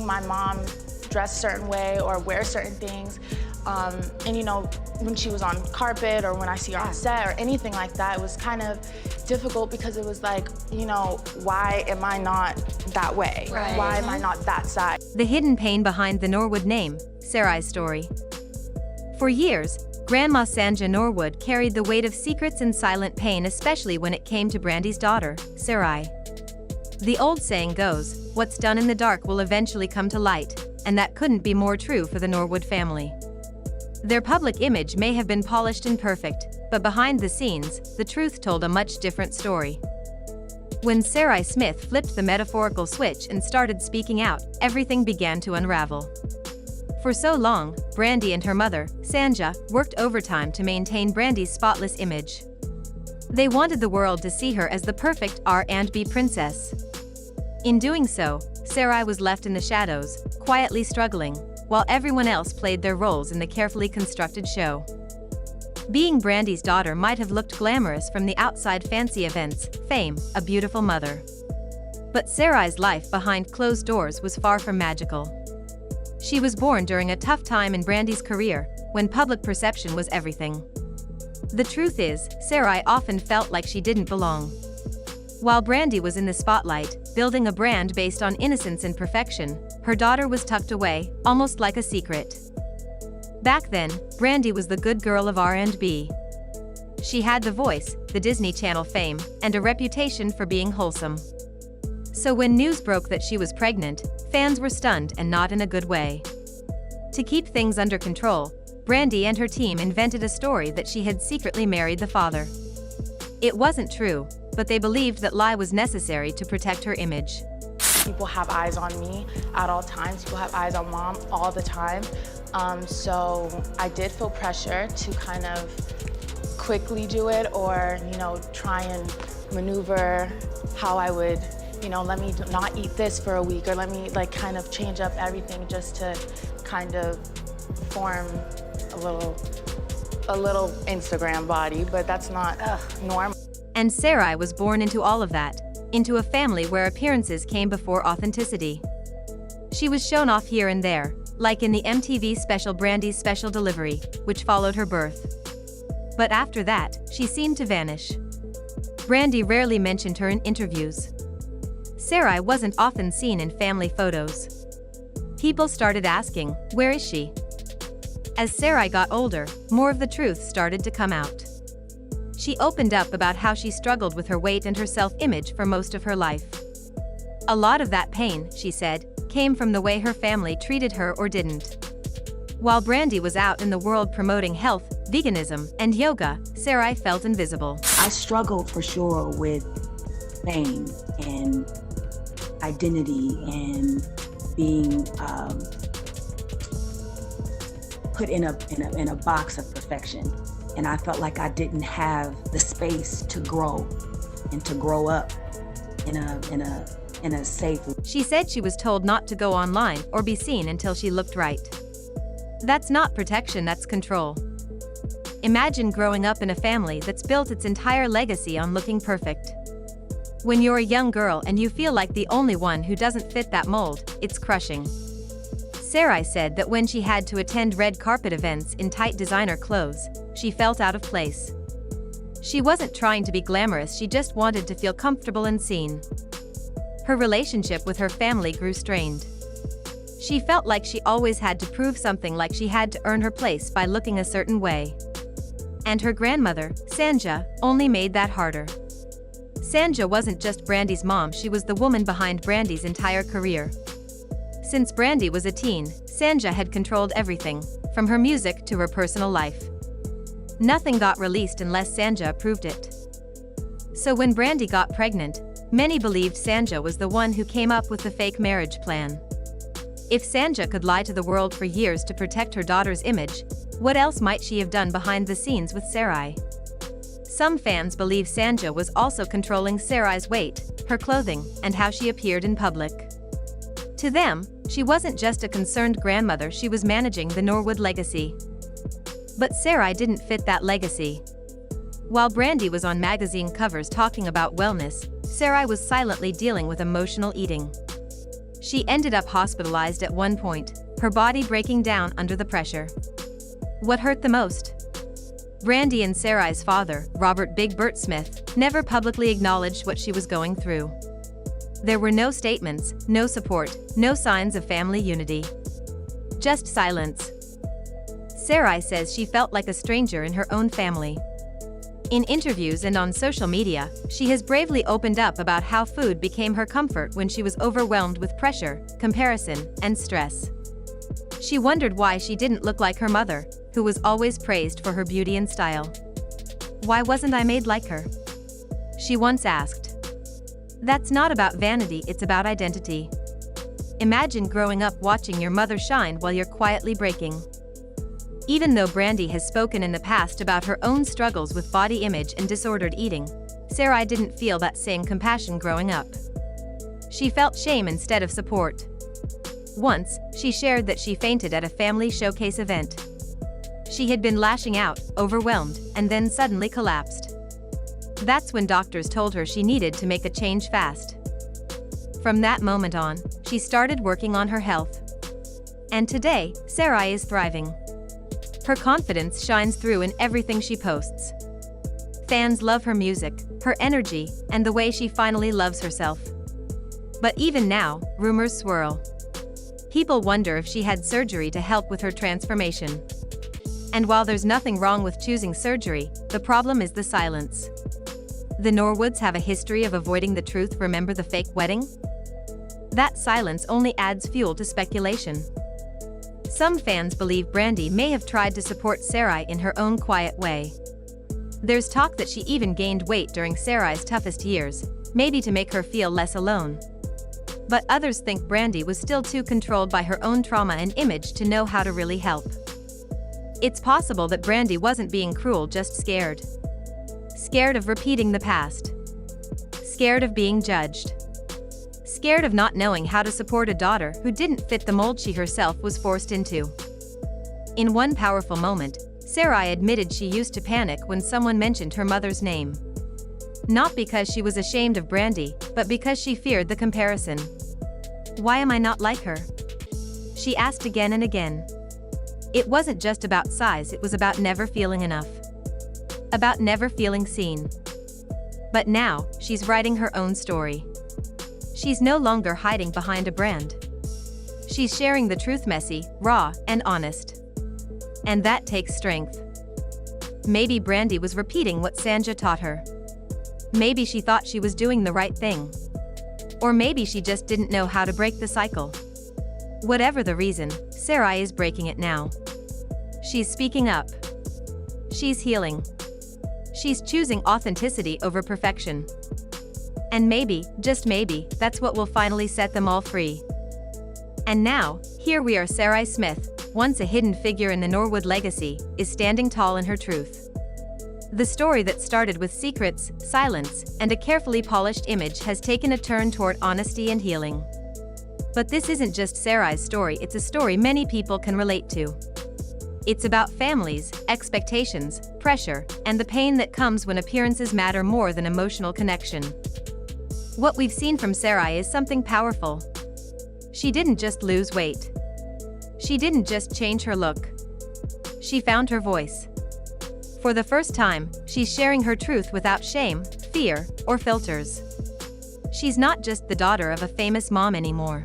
seeing my mom dress a certain way or wear certain things. And you know, when she was on carpet or when I see her on set or anything like that, it was kind of difficult because it was like, you know, why am I not that way? Right. Why am I not that size? The hidden pain behind the Norwood name, Sy'Rai's story. For years, Grandma Sanja Norwood carried the weight of secrets and silent pain, especially when it came to Brandy's daughter, Sy'Rai. The old saying goes, what's done in the dark will eventually come to light, and that couldn't be more true for the Norwood family. Their public image may have been polished and perfect, but behind the scenes, the truth told a much different story. When Sy'Rai Smith flipped the metaphorical switch and started speaking out, everything began to unravel. For so long, Brandy and her mother, Sanja, worked overtime to maintain Brandy's spotless image. They wanted the world to see her as the perfect R&B princess. In doing so, Sy'Rai was left in the shadows, quietly struggling, while everyone else played their roles in the carefully constructed show. Being Brandy's daughter might have looked glamorous from the outside: fancy events, fame, a beautiful mother. But Sy'Rai's life behind closed doors was far from magical. She was born during a tough time in Brandy's career, when public perception was everything. The truth is, Sy'Rai often felt like she didn't belong. While Brandy was in the spotlight, building a brand based on innocence and perfection, her daughter was tucked away, almost like a secret. Back then, Brandy was the good girl of R&B. She had the voice, the Disney Channel fame, and a reputation for being wholesome. So when news broke that she was pregnant, fans were stunned, and not in a good way. To keep things under control, Brandy and her team invented a story that she had secretly married the father. It wasn't true, but they believed that lie was necessary to protect her image. People have eyes on me at all times. People have eyes on Mom all the time. So I did feel pressure to kind of quickly do it, or, you know, try and maneuver how I would, you know, let me not eat this for a week, or let me like kind of change up everything just to kind of form a little Instagram body, but that's not normal. And Sy'Rai was born into all of that, into a family where appearances came before authenticity. She was shown off here and there, like in the MTV special Brandy's Special Delivery, which followed her birth. But after that, she seemed to vanish. Brandy rarely mentioned her in interviews. Sy'Rai wasn't often seen in family photos. People started asking, where is she? As Sy'Rai got older, more of the truth started to come out. She opened up about how she struggled with her weight and her self-image for most of her life. A lot of that pain, she said, came from the way her family treated her or didn't. While Brandy was out in the world promoting health, veganism, and yoga, Sy'Rai felt invisible. I struggled for sure with fame and identity and being put in a box of perfection. And I felt like I didn't have the space to grow and to grow up in a safe way. She said she was told not to go online or be seen until she looked right. That's not protection, that's control. Imagine growing up in a family that's built its entire legacy on looking perfect. When you're a young girl and you feel like the only one who doesn't fit that mold, it's crushing. Sy'Rai said that when she had to attend red carpet events in tight designer clothes, she felt out of place. She wasn't trying to be glamorous, she just wanted to feel comfortable and seen. Her relationship with her family grew strained. She felt like she always had to prove something, like she had to earn her place by looking a certain way. And her grandmother, Sanja, only made that harder. Sanja wasn't just Brandy's mom, she was the woman behind Brandy's entire career. Since Brandy was a teen, Sanja had controlled everything, from her music to her personal life. Nothing got released unless Sanja approved it. So when Brandy got pregnant, many believed Sanja was the one who came up with the fake marriage plan. If Sanja could lie to the world for years to protect her daughter's image, what else might she have done behind the scenes with Sy'Rai? Some fans believe Sanja was also controlling Sy'Rai's weight, her clothing, and how she appeared in public. To them, she wasn't just a concerned grandmother, she was managing the Norwood legacy. But Sy'Rai didn't fit that legacy. While Brandy was on magazine covers talking about wellness, Sy'Rai was silently dealing with emotional eating. She ended up hospitalized at one point, her body breaking down under the pressure. What hurt the most? Brandy and Sy'Rai's father, Robert Big Bert Smith, never publicly acknowledged what she was going through. There were no statements, no support, no signs of family unity. Just silence. Sy'Rai says she felt like a stranger in her own family. In interviews and on social media, she has bravely opened up about how food became her comfort when she was overwhelmed with pressure, comparison, and stress. She wondered why she didn't look like her mother, who was always praised for her beauty and style. Why wasn't I made like her? She once asked. That's not about vanity, it's about identity. Imagine growing up watching your mother shine while you're quietly breaking. Even though Brandy has spoken in the past about her own struggles with body image and disordered eating, Sy'Rai didn't feel that same compassion growing up. She felt shame instead of support. Once, she shared that she fainted at a family showcase event. She had been lashing out, overwhelmed, and then suddenly collapsed. That's when doctors told her she needed to make a change fast. From that moment on, she started working on her health. And today, Sy'Rai is thriving. Her confidence shines through in everything she posts. Fans love her music, her energy, and the way she finally loves herself. But even now, rumors swirl. People wonder if she had surgery to help with her transformation. And while there's nothing wrong with choosing surgery, the problem is the silence. The Norwoods have a history of avoiding the truth. Remember the fake wedding? That silence only adds fuel to speculation. Some fans believe Brandy may have tried to support Sy'Rai in her own quiet way. There's talk that she even gained weight during Sy'Rai's toughest years, maybe to make her feel less alone. But others think Brandy was still too controlled by her own trauma and image to know how to really help. It's possible that Brandy wasn't being cruel, just scared. Scared of repeating the past. Scared of being judged. Scared of not knowing how to support a daughter who didn't fit the mold she herself was forced into. In one powerful moment, Sy'Rai admitted she used to panic when someone mentioned her mother's name. Not because she was ashamed of Brandy, but because she feared the comparison. Why am I not like her? She asked again and again. It wasn't just about size, it was about never feeling enough. About never feeling seen. But now, she's writing her own story. She's no longer hiding behind a brand. She's sharing the truth, messy, raw, and honest. And that takes strength. Maybe Brandy was repeating what Sanja taught her. Maybe she thought she was doing the right thing. Or maybe she just didn't know how to break the cycle. Whatever the reason, Sy'Rai is breaking it now. She's speaking up. She's healing. She's choosing authenticity over perfection. And maybe, just maybe, that's what will finally set them all free. And now, here we are. Sy'Rai Smith, once a hidden figure in the Norwood legacy, is standing tall in her truth. The story that started with secrets, silence, and a carefully polished image has taken a turn toward honesty and healing. But this isn't just Sy'Rai's story, it's a story many people can relate to. It's about families, expectations, pressure, and the pain that comes when appearances matter more than emotional connection. What we've seen from Sy'Rai is something powerful. She didn't just lose weight. She didn't just change her look. She found her voice. For the first time, she's sharing her truth without shame, fear, or filters. She's not just the daughter of a famous mom anymore.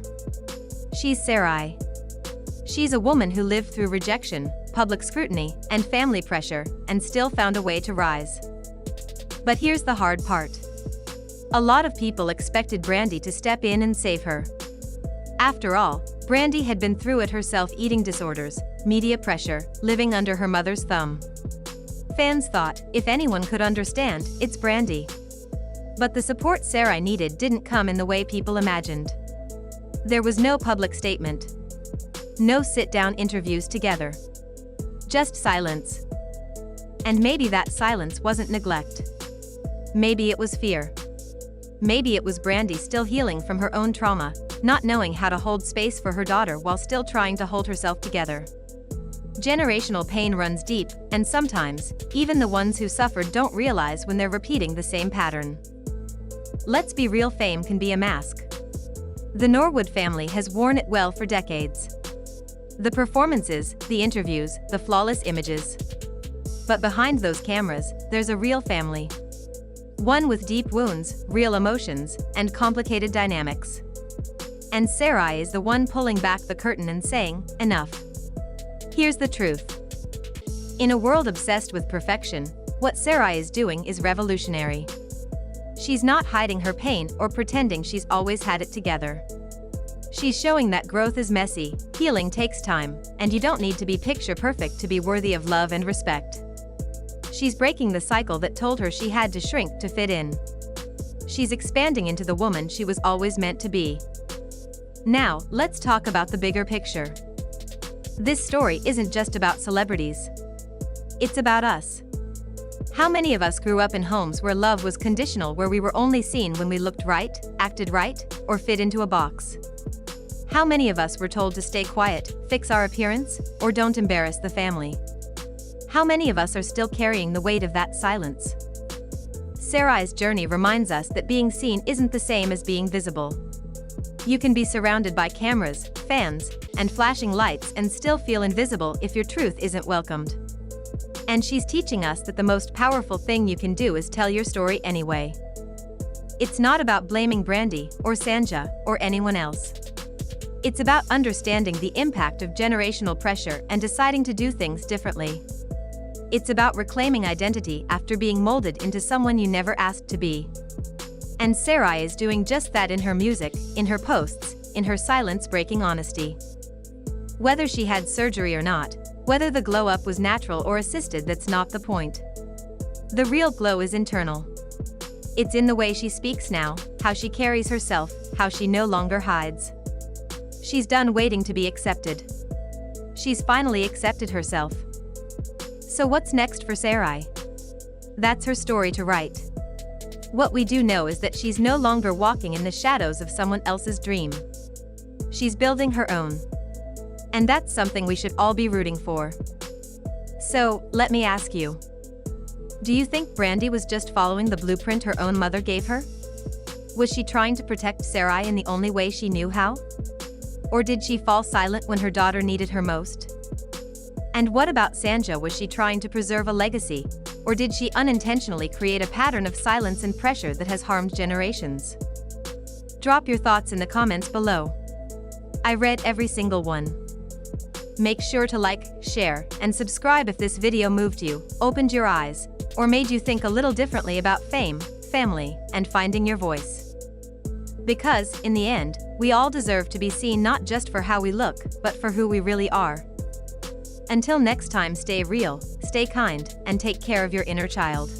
She's Sy'Rai. She's a woman who lived through rejection, public scrutiny, and family pressure, and still found a way to rise. But here's the hard part. A lot of people expected Brandy to step in and save her. After all, Brandy had been through it herself: eating disorders, media pressure, living under her mother's thumb. Fans thought, if anyone could understand, it's Brandy. But the support Sy'Rai needed didn't come in the way people imagined. There was no public statement. No sit-down interviews together. Just silence. And maybe that silence wasn't neglect. Maybe it was fear. Maybe it was Brandy still healing from her own trauma, not knowing how to hold space for her daughter while still trying to hold herself together. Generational pain runs deep, and sometimes, even the ones who suffered don't realize when they're repeating the same pattern. Let's be real, fame can be a mask. The Norwood family has worn it well for decades. The performances, the interviews, the flawless images. But behind those cameras, there's a real family. One with deep wounds, real emotions, and complicated dynamics. And Sy'Rai is the one pulling back the curtain and saying, enough. Here's the truth. In a world obsessed with perfection, what Sy'Rai is doing is revolutionary. She's not hiding her pain or pretending she's always had it together. She's showing that growth is messy, healing takes time, and you don't need to be picture perfect to be worthy of love and respect. She's breaking the cycle that told her she had to shrink to fit in. She's expanding into the woman she was always meant to be. Now, let's talk about the bigger picture. This story isn't just about celebrities. It's about us. How many of us grew up in homes where love was conditional, where we were only seen when we looked right, acted right, or fit into a box? How many of us were told to stay quiet, fix our appearance, or don't embarrass the family? How many of us are still carrying the weight of that silence? Sy'Rai's journey reminds us that being seen isn't the same as being visible. You can be surrounded by cameras, fans, and flashing lights and still feel invisible if your truth isn't welcomed. And she's teaching us that the most powerful thing you can do is tell your story anyway. It's not about blaming Brandy, or Sanja, or anyone else. It's about understanding the impact of generational pressure and deciding to do things differently. It's about reclaiming identity after being molded into someone you never asked to be. And Sy'Rai is doing just that in her music, in her posts, in her silence-breaking honesty. Whether she had surgery or not, whether the glow-up was natural or assisted, that's not the point. The real glow is internal. It's in the way she speaks now, how she carries herself, how she no longer hides. She's done waiting to be accepted. She's finally accepted herself. So what's next for Sy'Rai? That's her story to write. What we do know is that she's no longer walking in the shadows of someone else's dream. She's building her own. And that's something we should all be rooting for. So, let me ask you. Do you think Brandy was just following the blueprint her own mother gave her? Was she trying to protect Sy'Rai in the only way she knew how? Or did she fall silent when her daughter needed her most? And what about Sanja? Was she trying to preserve a legacy? Or did she unintentionally create a pattern of silence and pressure that has harmed generations? Drop your thoughts in the comments below. I read every single one. Make sure to like, share, and subscribe if this video moved you, opened your eyes, or made you think a little differently about fame, family, and finding your voice. Because, in the end, we all deserve to be seen not just for how we look, but for who we really are. Until next time, stay real, stay kind, and take care of your inner child.